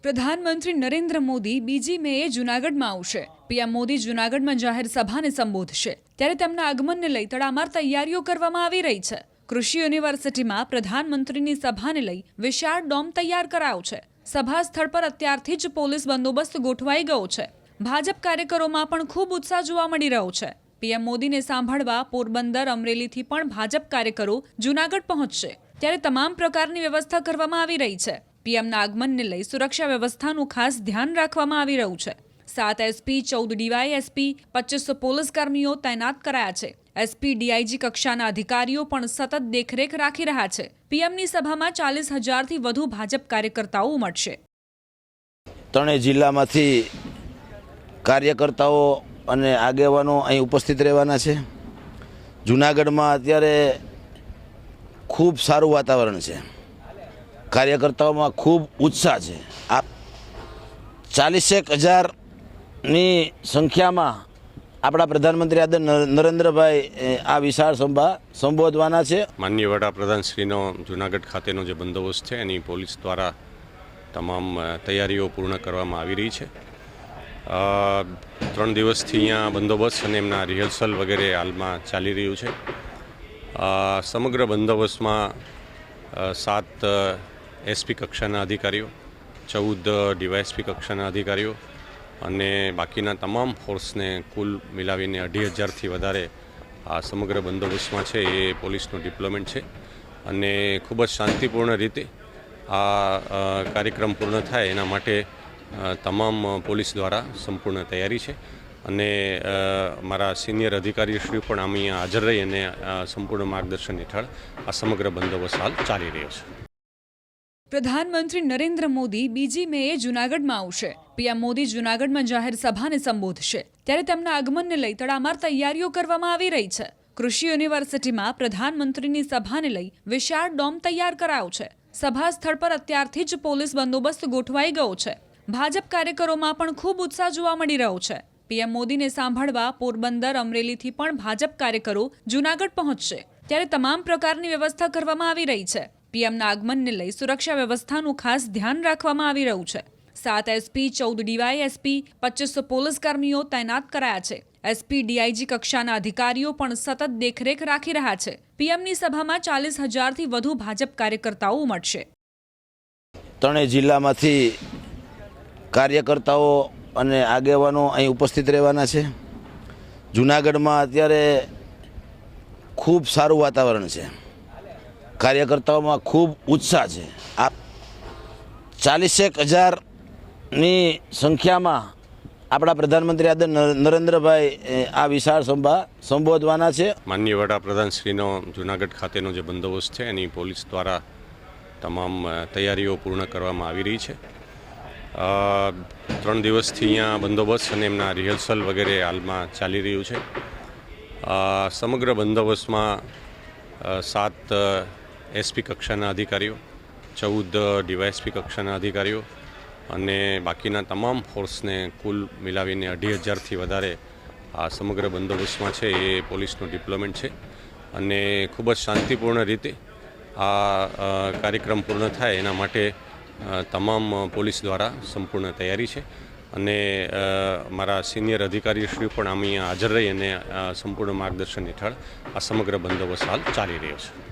પ્રધાનમંત્રી નરેન્દ્ર મોદી બીજી મેએ જૂનાગઢમાં આવશે। પીએમ મોદી જૂનાગઢમાં જાહેર સભાને સંબોધશે, ત્યારે તેમના આગમનને લઈ તડામાર તૈયારીઓ કરવામાં આવી રહી છે। કૃષિ યુનિવર્સિટીમાં પ્રધાનમંત્રીની સભાને લઈ વિશાળ ડોમ તૈયાર કરાયો છે। સભા સ્થળ પર અત્યારથી જ પોલીસ બંદોબસ્ત ગોઠવાઈ ગયો છે। ભાજપ કાર્યકરોમાં પણ ખૂબ ઉત્સાહ જોવા મળી રહ્યો છે। પીએમ મોદીને સાંભળવા પોરબંદર, અમરેલીથી પણ ભાજપ કાર્યકરો જૂનાગઢ પહોંચશે, ત્યારે તમામ પ્રકારની વ્યવસ્થા કરવામાં આવી રહી છે। પીએમના આગમનને લઈ સુરક્ષા વ્યવસ્થાનું ખાસ ધ્યાન રાખવામાં આવી રહ્યું છે। 7 એસપી, 14 ડીવાયએસપી, 2500 પોલીસ કર્મીઓ તૈનાત કરાયા છે। એસપી, ડીઆઈજી કક્ષાના અધિકારીઓ પણ સતત દેખરેખ રાખી રહ્યા છે। પીએમની સભામાં 40,000થી વધુ ભાજપ કાર્યકર્તાઓ ઉમટશે। ત્રણેય જિલ્લામાંથી કાર્યકર્તાઓ અને આગેવાનો અહીં ઉપસ્થિત રહેવાના છે। જૂનાગઢમાં અત્યારે ખૂબ સારું વાતાવરણ છે, કાર્યકર્તાઓમાં ખૂબ ઉત્સાહ છે। આ 40,000ની સંખ્યામાં આપણા પ્રધાનમંત્રી આદરણીય નરેન્દ્રભાઈ આ વિશાળ સભા સંબોધવાના છે। માનનીય વડાપ્રધાનશ્રીનો જૂનાગઢ ખાતેનો જે બંદોબસ્ત છે એની પોલીસ દ્વારા તમામ તૈયારીઓ પૂર્ણ કરવામાં આવી રહી છે। 3 દિવસથી અહીંયા બંદોબસ્ત અને એમના રિહર્સલ વગેરે હાલમાં ચાલી રહ્યું છે। સમગ્ર બંદોબસ્તમાં 7 એસપી કક્ષાના અધિકારીઓ, 14 ડીવાયએસપી કક્ષાના અધિકારીઓ અને બાકીના તમામ ફોર્સને કુલ મિલાવીને 2,500થી વધારે આ સમગ્ર બંદોબસ્તમાં છે એ પોલીસનું ડિપ્લોયમેન્ટ છે અને ખૂબ જ શાંતિપૂર્ણ રીતે આ કાર્યક્રમ પૂર્ણ થાય એના માટે તમામ પોલીસ દ્વારા સંપૂર્ણ તૈયારી છે અને મારા સિનિયર અધિકારીશ્રીઓ પણ અહીંયા હાજર રહી અને સંપૂર્ણ માર્ગદર્શન હેઠળ આ સમગ્ર બંદોબસ્ત હાલ ચાલી રહ્યો છે। પ્રધાનમંત્રી નરેન્દ્ર મોદી બીજી મેએ જૂનાગઢમાં આવશે। પીએમ મોદી જૂનાગઢમાં જાહેર સભાને સંબોધશે, ત્યારે તેમના આગમનને લઈ તડામાર તૈયારીઓ કરવામાં આવી રહી છે। કૃષિ યુનિવર્સિટીમાં પ્રધાનમંત્રીની સભાને લઈ વિશાળ ડોમ તૈયાર કરાયો છે। સભા સ્થળ પર અત્યારથી જ પોલીસ બંદોબસ્ત ગોઠવાઈ ગયો છે। ભાજપ કાર્યકરોમાં પણ ખૂબ ઉત્સાહ જોવા મળી રહ્યો છે। પીએમ મોદીને સાંભળવા પોરબંદર, અમરેલીથી પણ ભાજપ કાર્યકરો જૂનાગઢ પહોંચશે, ત્યારે તમામ પ્રકારની વ્યવસ્થા કરવામાં આવી રહી છે। પીએમના આગમનને લઈ સુરક્ષા વ્યવસ્થાનું ખાસ ધ્યાન રાખવામાં આવી રહ્યું છે। 7 એસપી, 14 ડીવાયએસપી, 2500 પોલીસ કર્મીઓ તૈનાત કરાયા છે। એસપી, ડીઆઈજી કક્ષાના અધિકારીઓ પણ સતત દેખરેખ રાખી રહ્યા છે। પીએમની સભામાં 40,000થી વધુ ભાજપ કાર્યકર્તાઓ ઉમટશે। ત્રણેય જિલ્લામાંથી કાર્યકર્તાઓ અને આગેવાનો અહીં ઉપસ્થિત રહેવાના છે। જૂનાગઢમાં અત્યારે ખૂબ સારું વાતાવરણ છે, કાર્યકર્તાઓમાં ખૂબ ઉત્સાહ છે। આ 40,000ની સંખ્યામાં આપણા પ્રધાનમંત્રી આદરણીય નરેન્દ્રભાઈ આ વિશાળ સભા સંબોધવાના છે। માનનીય વડાપ્રધાનશ્રીનો જૂનાગઢ ખાતેનો જે બંદોબસ્ત છે એની પોલીસ દ્વારા તમામ તૈયારીઓ પૂર્ણ કરવામાં આવી રહી છે। 3 દિવસથી અહીંયા બંદોબસ્ત અને એમના રિહર્સલ વગેરે હાલમાં ચાલી રહ્યું છે। સમગ્ર બંદોબસ્તમાં 7 એસપી કક્ષાના અધિકારીઓ, 14 ડીવાયએસપી કક્ષાના અધિકારીઓ અને બાકીના તમામ ફોર્સને કુલ મિલાવીને 2,500થી વધારે આ સમગ્ર બંદોબસ્તમાં છે એ પોલીસનું ડિપ્લોયમેન્ટ છે અને ખૂબ જ શાંતિપૂર્ણ રીતે આ કાર્યક્રમ પૂર્ણ થાય એના માટે તમામ પોલીસ દ્વારા સંપૂર્ણ તૈયારી છે અને મારા સિનિયર અધિકારીશ્રીઓ પણ અહીંયા હાજર રહી અને સંપૂર્ણ માર્ગદર્શન હેઠળ આ સમગ્ર બંદોબસ્ત હાલ ચાલી રહ્યો છે।